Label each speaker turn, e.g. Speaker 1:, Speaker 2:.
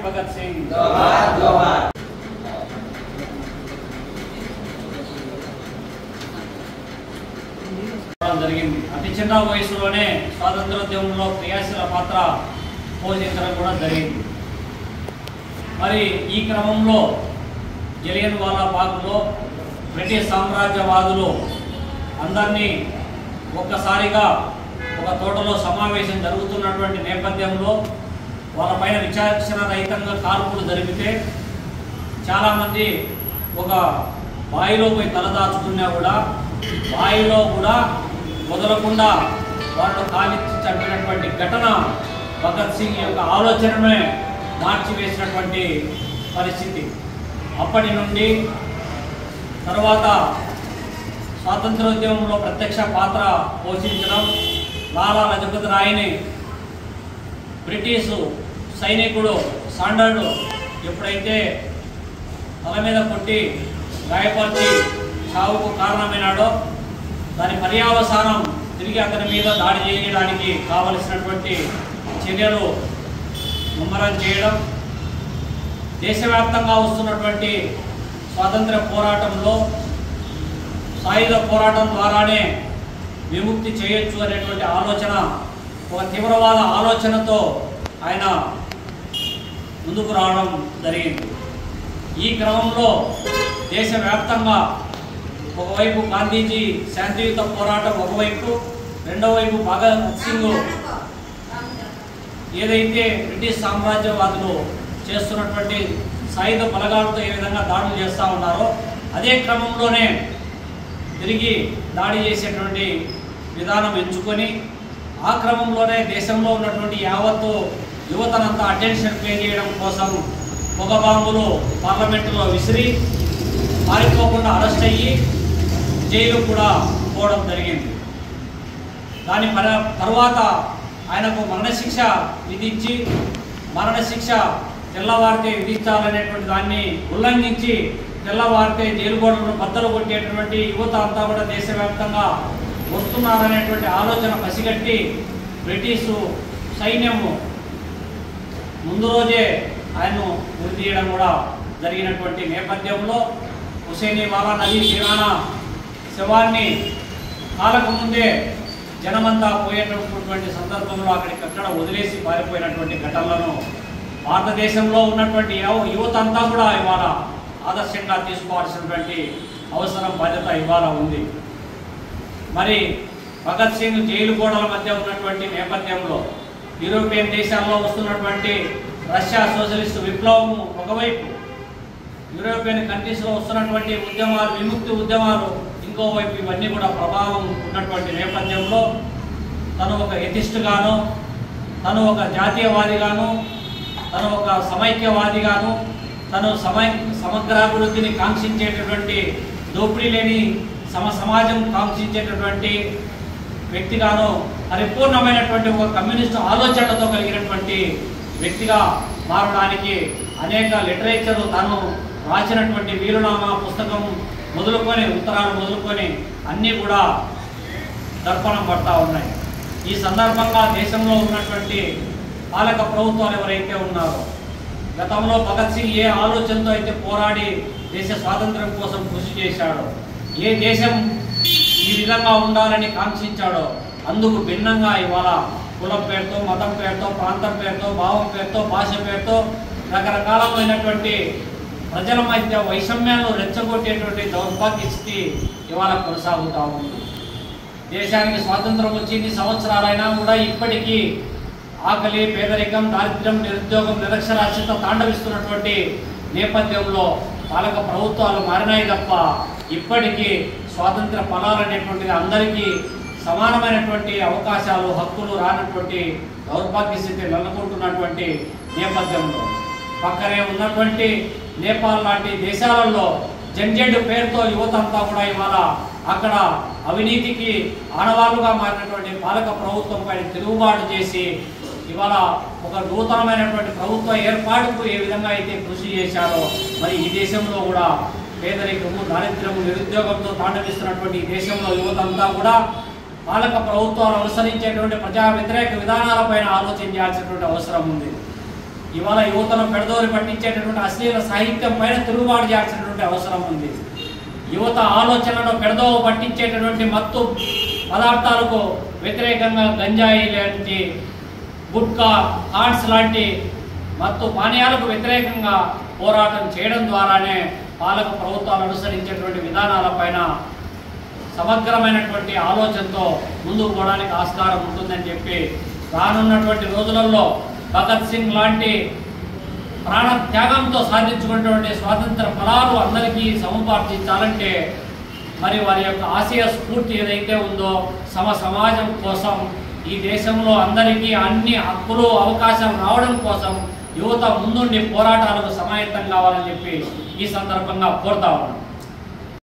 Speaker 1: భగత్ సింగ్ జరిగింది. అతి చిన్న వయసులోనే స్వాతంత్రోద్యమంలో క్రియాశీల పాత్ర పోషించడం కూడా జరిగింది. మరి ఈ క్రమంలో జలియన్ వాలా బాగ్లో బ్రిటిష్ సామ్రాజ్యవాదులు అందరినీ ఒక్కసారిగా ఒక తోటలో సమావేశం జరుగుతున్నటువంటి నేపథ్యంలో వాళ్ళపైన విచక్షణ రహితంగా కాల్పులు జరిపితే చాలామంది ఒక బావిలో పోయి తలదాచుకున్నా కూడా బావిలో కూడా వదలకుండా వాళ్ళు కాలిచ్చి చంపినటువంటి ఘటన భగత్ సింగ్ యొక్క ఆలోచననే మార్చివేసినటువంటి పరిస్థితి. అప్పటి నుండి తర్వాత స్వాతంత్రోద్యమంలో ప్రత్యక్ష పాత్ర పోషించడం, లాలా లజపతి రాయ్ని బ్రిటిషు సైనికుడు సాండర్డ్ ఎప్పుడైతే తల మీద కొట్టి గాయపరిచి చావుకు కారణమైనాడో దాని పర్యవసానం తిరిగి అతని మీద దాడి చేయడానికి కావలసినటువంటి చర్యలు ముమ్మరం చేయడం, దేశవ్యాప్తంగా వస్తున్నటువంటి స్వాతంత్ర పోరాటంలో సాయుధ పోరాటం ద్వారానే విముక్తి చేయొచ్చు అనేటువంటి ఆలోచన, ఒక తీవ్రవాద ఆలోచనతో ఆయన ముందుకు రావడం జరిగింది. ఈ క్రమంలో దేశవ్యాప్తంగా ఒకవైపు గాంధీజీ శాంతియుత పోరాటం ఒకవైపు, రెండో వైపు భగత్ సింగ్ ఏదైతే బ్రిటిష్ సామ్రాజ్యవాదులు చేస్తున్నటువంటి సాయుధ బలగాలతో ఏ విధంగా దాడులు చేస్తూ ఉన్నారో అదే క్రమంలోనే తిరిగి దాడి చేసేటువంటి విధానం ఎంచుకొని ఆ క్రమంలోనే దేశంలో ఉన్నటువంటి యావత్తు యువతనంతా అటెన్షన్ పే చేయడం కోసం పొగ బాంబులు పార్లమెంటులో విసిరి పారిపోకుండా అరెస్ట్ అయ్యి జైలు కూడా పోవడం జరిగింది. దాని తర్వాత ఆయనకు మరణశిక్ష విధించి మరణశిక్ష తెల్లవారితే విధించాలనేటువంటి దాన్ని ఉల్లంఘించి తెల్లవారితే జైలు గోడలను బద్దలు కొట్టేటువంటి యువత అంతా కూడా దేశవ్యాప్తంగా వస్తున్నారనేటువంటి ఆలోచన పసిగట్టి బ్రిటిషు సైన్యము ముందు రోజే ఆయన్ను ఉరి తీయడం కూడా జరిగినటువంటి నేపథ్యంలో హుసేని వాలా నదీ తీరాన శవాన్ని కాలకు ముందే జనమంతా పోయేటటువంటి సందర్భంలో అక్కడికక్కడ వదిలేసి పారిపోయినటువంటి ఘటనలను భారతదేశంలో ఉన్నటువంటి యువత అంతా కూడా ఇవాళ ఆదర్శంగా తీసుకోవాల్సినటువంటి అవసరం, బాధ్యత ఇవాళ ఉంది. మరి భగత్ సింగ్ జైలు గోడల మధ్య ఉన్నటువంటి నేపథ్యంలో యూరోపియన్ దేశాల్లో వస్తున్నటువంటి రష్యా సోషలిస్టు విప్లవము ఒకవైపు, యూరోపియన్ కంట్రీస్లో వస్తున్నటువంటి ఉద్యమాలు, విముక్తి ఉద్యమాలు ఇంకోవైపు, ఇవన్నీ కూడా ప్రభావం ఉన్నటువంటి నేపథ్యంలో తను ఒక ఎథిస్ట్గాను, తను ఒక జాతీయవాదిగాను, తను ఒక సమైక్యవాదిగాను, తను సమగ్రాభివృద్ధిని కాంక్షించేటటువంటి, దోపిడీ లేని సమాజం కాంక్షించేటటువంటి వ్యక్తిగాను, పరిపూర్ణమైనటువంటి ఒక కమ్యూనిస్టు ఆలోచనలతో కలిగినటువంటి వ్యక్తిగా మారడానికి అనేక లిటరేచర్, తను రాసినటువంటి వీలునామా పుస్తకం మొదలుకొని, ఉత్తరాలు మొదలుకొని అన్నీ కూడా దర్పణం పడతా ఉన్నాయి. ఈ సందర్భంగా దేశంలో ఉన్నటువంటి పాలక ప్రభుత్వాలు ఎవరైతే ఉన్నారో, గతంలో భగత్ సింగ్ ఏ ఆలోచనతో అయితే పోరాడి దేశ స్వాతంత్ర్యం కోసం కృషి చేశాడో, ఏ దేశం ఈ విధంగా ఉండాలని కాంక్షించాడో అందుకు భిన్నంగా ఇవాళ కులం పేరుతో, మతం పేరుతో, ప్రాంతం పేరుతో, భావం పేరుతో, భాష పేరుతో రకరకాలమైనటువంటి ప్రజల మధ్య వైషమ్యాలను రెచ్చగొట్టేటువంటి దౌర్భాగ్య స్థితి ఇవాళ కొనసాగుతూ ఉంది. దేశానికి స్వాతంత్రం వచ్చి ఇన్ని సంవత్సరాలైనా కూడా ఇప్పటికీ ఆకలి, పేదరికం, దారిద్ర్యం, నిరుద్యోగం, నిరక్షరాస్యత తాండవిస్తున్నటువంటి నేపథ్యంలో పాలక ప్రభుత్వాలు మారినాయి తప్ప ఇప్పటికీ స్వాతంత్ర ఫలాలనేటువంటిది అందరికీ సమానమైనటువంటి అవకాశాలు, హక్కులు రానటువంటి దౌర్భాగ్య స్థితి నెలకొంటున్నటువంటి నేపథ్యంలో పక్కనే ఉన్నటువంటి నేపాల్ లాంటి దేశాలలో జంజెడ్ పేరుతో యువత అంతా కూడా ఇవాళ అక్కడ అవినీతికి ఆనవాళ్లుగా మారినటువంటి పాలక ప్రభుత్వం పైన తిరుగుబాటు చేసి ఇవాళ ఒక నూతనమైనటువంటి ప్రభుత్వ ఏర్పాటుకు ఏ విధంగా అయితే కృషి చేశారో మరి ఈ దేశంలో కూడా పేదరికము, దారిద్ర్యము, నిరుద్యోగంతో తాండవిస్తున్నటువంటి ఈ దేశంలో యువత అంతా కూడా పాలక ప్రభుత్వాలు అనుసరించేటువంటి ప్రజా వ్యతిరేక విధానాలపైన ఆలోచన చేయాల్సినటువంటి అవసరం ఉంది. ఇవాళ యువతను పెడదోరి పట్టించేటటువంటి అశ్లీల సాహిత్యం పైన తిరుగుబాటు చేయాల్సినటువంటి అవసరం ఉంది. యువత ఆలోచనలను పెడదోవ పట్టించేటటువంటి మత్తు పదార్థాలకు వ్యతిరేకంగా గంజాయి లాంటి, గుట్కా, హార్ట్స్ లాంటి మత్తు పానీయాలకు వ్యతిరేకంగా పోరాటం చేయడం ద్వారానే పాలక ప్రభుత్వాలు అనుసరించేటువంటి విధానాలపైన సమగ్రమైనటువంటి ఆలోచనతో ముందుకు పోవడానికి ఆస్కారం ఉంటుందని చెప్పి రానున్నటువంటి రోజులలో భగత్ సింగ్ లాంటి ప్రాణ త్యాగంతో సాధించుకున్నటువంటి స్వాతంత్ర ఫలాలు అందరికీ సముపార్జించాలంటే మరి వారి యొక్క ఆశయ స్ఫూర్తి ఏదైతే ఉందో సమాజం కోసం, ఈ దేశంలో అందరికీ అన్ని హక్కులు అవకాశాలు రావడం కోసం యువత ముందుండి పోరాటాలకు సమాయత్తం కావాలని చెప్పి ఈ సందర్భంగా కోరుతా ఉన్నాం.